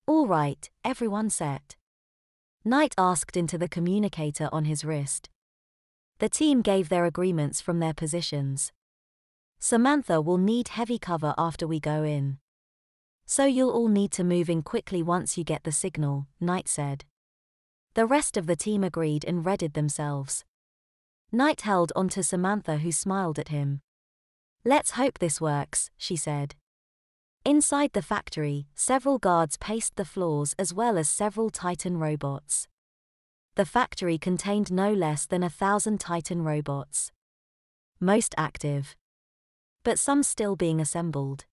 All right, everyone set. Knight asked into the communicator on his wrist. The team gave their agreements from their positions. Samantha will need heavy cover after we go in. So you'll all need to move in quickly once you get the signal, Knight said. The rest of the team agreed and readied themselves. Knight held onto Samantha, who smiled at him. Let's hope this works, she said. Inside the factory, several guards paced the floors as well as several Titan robots. The factory contained no less than 1,000 Titan robots. Most active. But some still being assembled.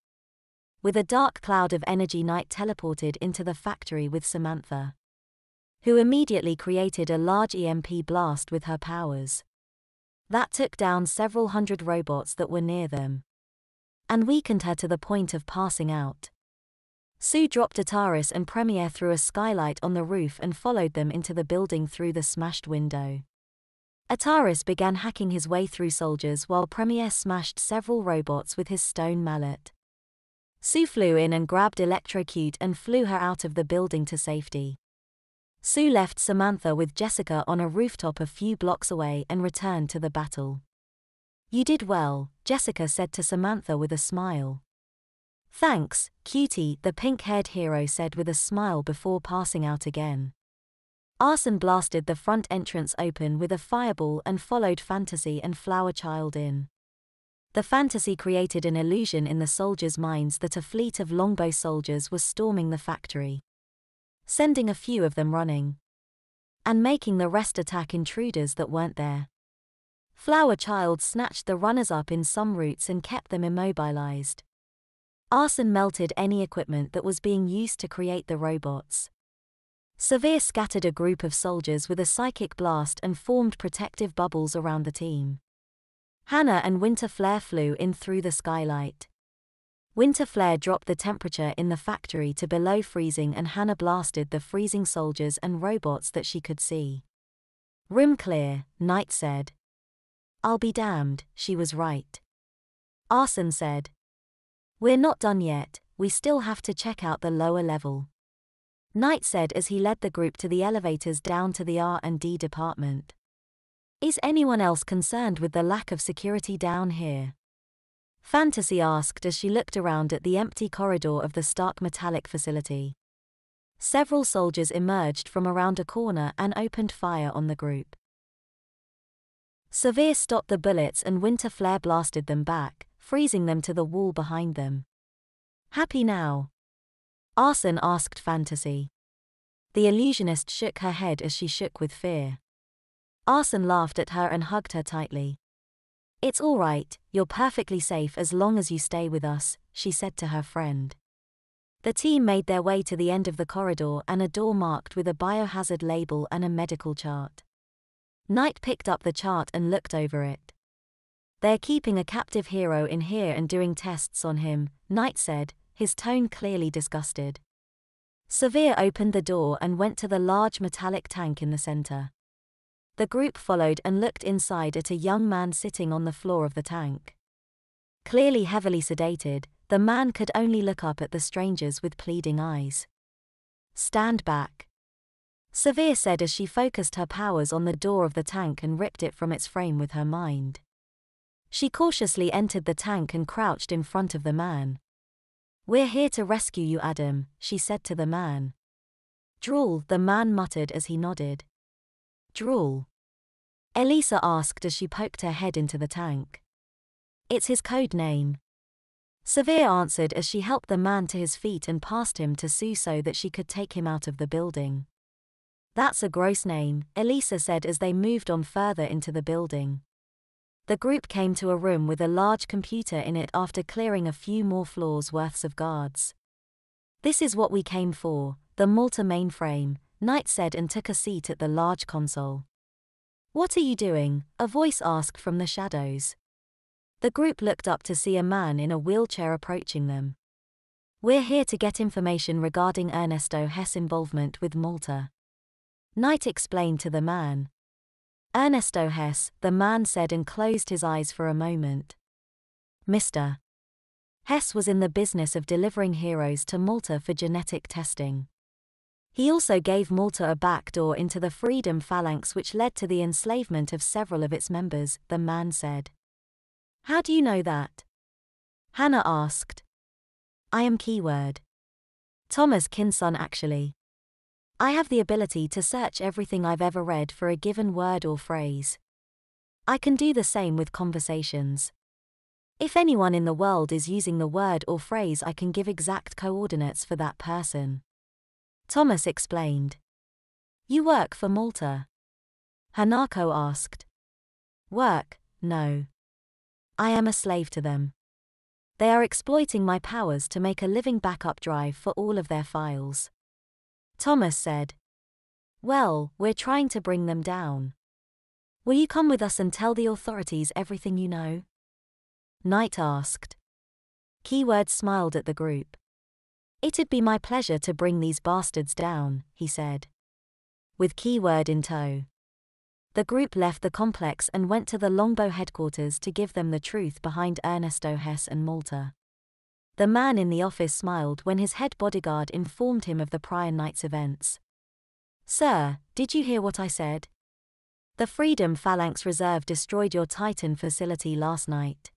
With a dark cloud of energy, Knight teleported into the factory with Samantha, who immediately created a large EMP blast with her powers. That took down several hundred robots that were near them, and weakened her to the point of passing out. Sue dropped Ataris and Premiere through a skylight on the roof and followed them into the building through the smashed window. Ataris began hacking his way through soldiers while Premiere smashed several robots with his stone mallet. Sue flew in and grabbed Electrocute and flew her out of the building to safety. Sue left Samantha with Jessica on a rooftop a few blocks away and returned to the battle. You did well, Jessica said to Samantha with a smile. Thanks, cutie, the pink-haired hero said with a smile before passing out again. Arson blasted the front entrance open with a fireball and followed Fantasy and Flower Child in. The Fantasy created an illusion in the soldiers' minds that a fleet of longbow soldiers was storming the factory, sending a few of them running, and making the rest attack intruders that weren't there. Flower Child snatched the runners up in some routes and kept them immobilized. Arson melted any equipment that was being used to create the robots. Severe scattered a group of soldiers with a psychic blast and formed protective bubbles around the team. Hannah and Winter Flare flew in through the skylight. Winter Flare dropped the temperature in the factory to below freezing and Hannah blasted the freezing soldiers and robots that she could see. Room clear, Knight said. I'll be damned, she was right. Arson said. We're not done yet, we still have to check out the lower level. Knight said as he led the group to the elevators down to the R&D department. Is anyone else concerned with the lack of security down here? Fantasy asked as she looked around at the empty corridor of the Stark Metallic facility. Several soldiers emerged from around a corner and opened fire on the group. Severe stopped the bullets and Winter Flare blasted them back, freezing them to the wall behind them. Happy now? Arson asked Fantasy. The illusionist shook her head as she shook with fear. Arson laughed at her and hugged her tightly. It's all right, you're perfectly safe as long as you stay with us, she said to her friend. The team made their way to the end of the corridor and a door marked with a biohazard label and a medical chart. Knight picked up the chart and looked over it. They're keeping a captive hero in here and doing tests on him, Knight said, his tone clearly disgusted. Severe opened the door and went to the large metallic tank in the center. The group followed and looked inside at a young man sitting on the floor of the tank. Clearly heavily sedated, the man could only look up at the strangers with pleading eyes. Stand back, Severe said as she focused her powers on the door of the tank and ripped it from its frame with her mind. She cautiously entered the tank and crouched in front of the man. We're here to rescue you, Adam, she said to the man. Drool, the man muttered as he nodded. Drool? Elisa asked as she poked her head into the tank. It's his code name. Severe answered as she helped the man to his feet and passed him to Sue so that she could take him out of the building. That's a gross name, Elisa said as they moved on further into the building. The group came to a room with a large computer in it after clearing a few more floors worths of guards. This is what we came for, the Malta mainframe, Knight said and took a seat at the large console. What are you doing? A voice asked from the shadows. The group looked up to see a man in a wheelchair approaching them. We're here to get information regarding Ernesto Hess' involvement with Malta, Knight explained to the man. Ernesto Hess, the man said and closed his eyes for a moment. Mr. Hess was in the business of delivering heroes to Malta for genetic testing. He also gave Malta a backdoor into the Freedom Phalanx, which led to the enslavement of several of its members, the man said. How do you know that? Hannah asked. I am keyword. Thomas Kinson actually. I have the ability to search everything I've ever read for a given word or phrase. I can do the same with conversations. If anyone in the world is using the word or phrase, I can give exact coordinates for that person. Thomas explained. You work for Malta? Hanako asked. Work? No. I am a slave to them. They are exploiting my powers to make a living backup drive for all of their files. Thomas said. Well, we're trying to bring them down. Will you come with us and tell the authorities everything you know? Knight asked. Keyword smiled at the group. It'd be my pleasure to bring these bastards down, he said. With Keyword in tow. The group left the complex and went to the Longbow headquarters to give them the truth behind Ernesto Hess and Malta. The man in the office smiled when his head bodyguard informed him of the prior night's events. Sir, did you hear what I said? The Freedom Phalanx Reserve destroyed your Titan facility last night.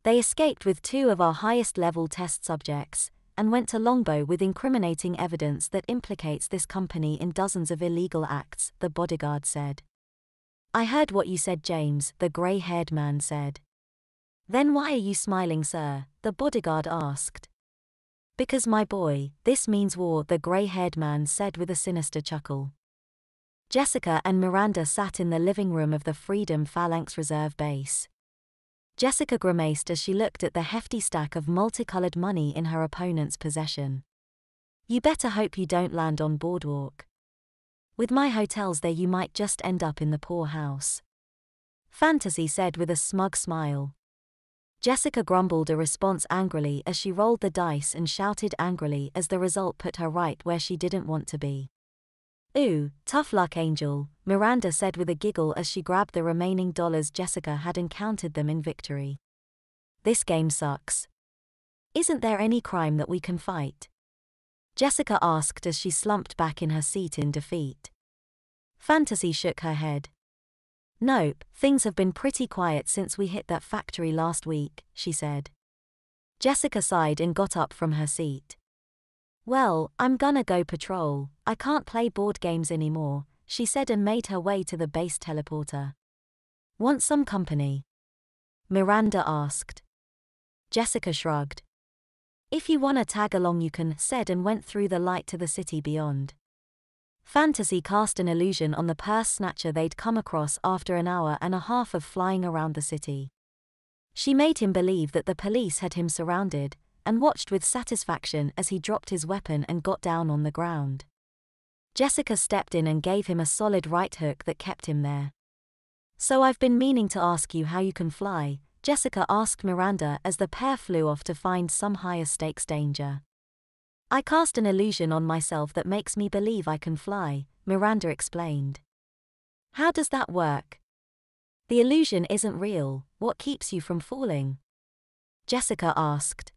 They escaped with 2 of our highest-level test subjects, and went to Longbow with incriminating evidence that implicates this company in dozens of illegal acts, the bodyguard said. I heard what you said, James, the grey-haired man said. Then why are you smiling, sir? The bodyguard asked. Because, my boy, this means war, the grey-haired man said with a sinister chuckle. Jessica and Miranda sat in the living room of the Freedom Phalanx Reserve base. Jessica grimaced as she looked at the hefty stack of multicolored money in her opponent's possession. You better hope you don't land on Boardwalk. With my hotels there you might just end up in the poorhouse. Fantasy said with a smug smile. Jessica grumbled a response angrily as she rolled the dice and shouted angrily as the result put her right where she didn't want to be. Ooh, tough luck, Angel, Miranda said with a giggle as she grabbed the remaining dollars Jessica had and counted them in victory. This game sucks. Isn't there any crime that we can fight? Jessica asked as she slumped back in her seat in defeat. Fantasy shook her head. Nope, things have been pretty quiet since we hit that factory last week, she said. Jessica sighed and got up from her seat. Well, I'm gonna go patrol, I can't play board games anymore, she said and made her way to the base teleporter. Want some company? Miranda asked. Jessica shrugged. If you wanna tag along you can, said and went through the light to the city beyond. Fantasy cast an illusion on the purse snatcher they'd come across after an hour and a half of flying around the city. She made him believe that the police had him surrounded, and watched with satisfaction as he dropped his weapon and got down on the ground. Jessica stepped in and gave him a solid right hook that kept him there. So I've been meaning to ask you how you can fly, Jessica asked Miranda as the pair flew off to find some higher stakes danger. I cast an illusion on myself that makes me believe I can fly, Miranda explained. How does that work? The illusion isn't real, what keeps you from falling? Jessica asked.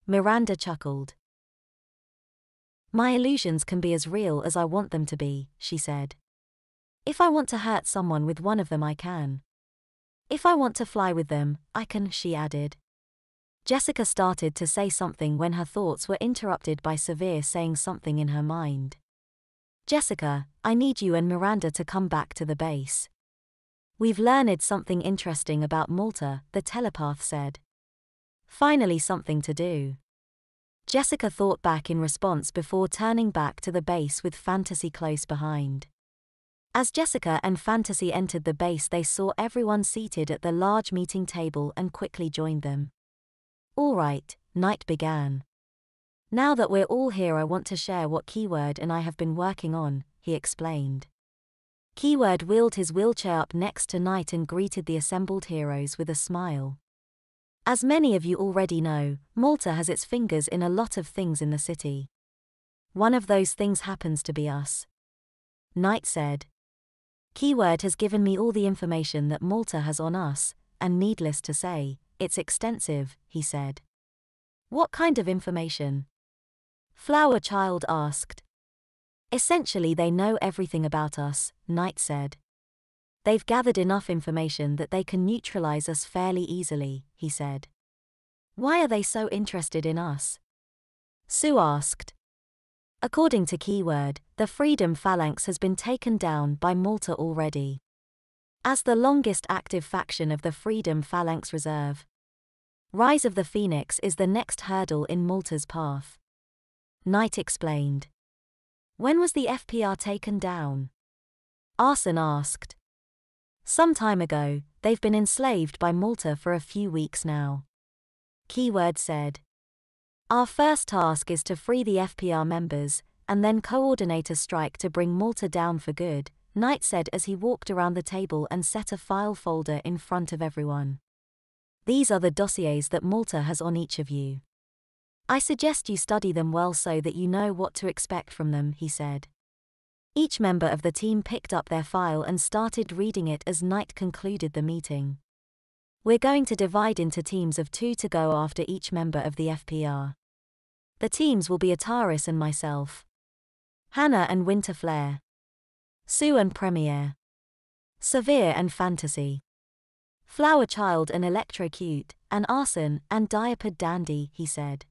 Miranda chuckled. My illusions can be as real as I want them to be, she said. If I want to hurt someone with one of them I can. If I want to fly with them, I can, she added. Jessica started to say something when her thoughts were interrupted by Severe saying something in her mind. Jessica, I need you and Miranda to come back to the base. We've learned something interesting about Malta, the telepath said. Finally something to do. Jessica thought back in response before turning back to the base with Fantasy close behind. As Jessica and Fantasy entered the base they saw everyone seated at the large meeting table and quickly joined them. All right, Knight began. Now that we're all here I want to share what Keyword and I have been working on, he explained. Keyword wheeled his wheelchair up next to Knight and greeted the assembled heroes with a smile. As many of you already know, Malta has its fingers in a lot of things in the city. One of those things happens to be us. Knight said. Keyword has given me all the information that Malta has on us, and needless to say, it's extensive, he said. What kind of information? Flower Child asked. Essentially, they know everything about us, Knight said. They've gathered enough information that they can neutralize us fairly easily, he said. Why are they so interested in us? Sue asked. According to Keyword, the Freedom Phalanx has been taken down by Malta already. As the longest active faction of the Freedom Phalanx Reserve, Rise of the Phoenix is the next hurdle in Malta's path. Knight explained. When was the FPR taken down? Arson asked. Some time ago, they've been enslaved by Malta for a few weeks now. Keyword said. Our first task is to free the FPR members, and then coordinate a strike to bring Malta down for good, Knight said as he walked around the table and set a file folder in front of everyone. These are the dossiers that Malta has on each of you. I suggest you study them well so that you know what to expect from them, he said. Each member of the team picked up their file and started reading it as Knight concluded the meeting. We're going to divide into teams of 2 to go after each member of the FPR. The teams will be Ataris and myself, Hannah and Winterflare, Sue and Premiere, Severe and Fantasy, Flower Child and Electrocute, and Arson and Diaper Dandy, he said.